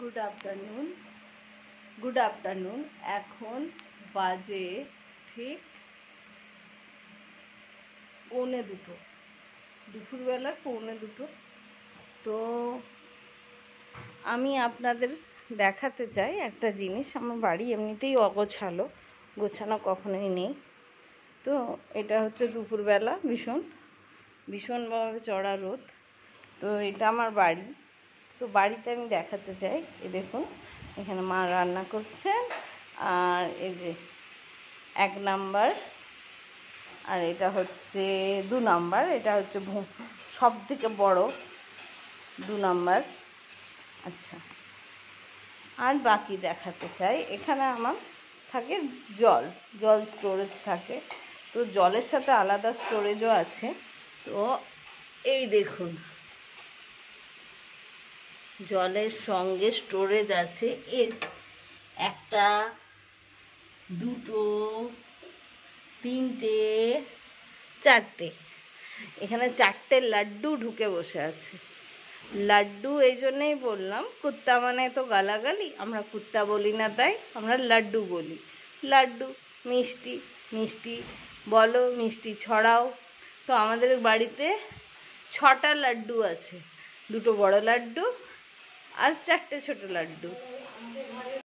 Good afternoon. এখন বাজে ঠিক 1:45, দুপুরবেলার 1:45। তো আমি আপনাদের দেখাতে চাই একটা জিনিস। আমার বাড়ি এমনিতেই গোছানো কখনোই নেই। তো এটা হচ্ছে দুপুরবেলা, ভীষণভাবে চড়া রোদ। তো এটা আমার বাড়ি। তো বাড়িতে আমি দেখাতে চাই। এই দেখুন, এখানে মা রান্না করছেন, আর এই যে 1 নাম্বার, আর এটা হচ্ছে 2 নাম্বার। এটা হচ্ছে সব থেকে বড় 2 নাম্বার। আচ্ছা, আর বাকি দেখাতে চাই। এখানে আমার থাকে জল স্টোরেজ থাকে। তো জলের সাথে আলাদা স্টোরেজও আছে। তো এই দেখুন, জলের সঙ্গে স্টোরেজ আছে। এর 1, 2, 3, 4, এখানে 4টে লাড্ডু ঢুকে বসে আছে। লাড্ডু এই জন্যই বললাম, কুত্তা মানে তো গালাগালি, আমরা কুত্তা বলি না, তাই আমরা লাড্ডু বলি। লাড্ডু মিষ্টি, মিষ্টি বলো, মিষ্টি ছড়াও। তো আমাদের বাড়িতে 6টা লাড্ডু আছে, 2টো বড় লাড্ডু আর 4টে ছোট লাড্ডু।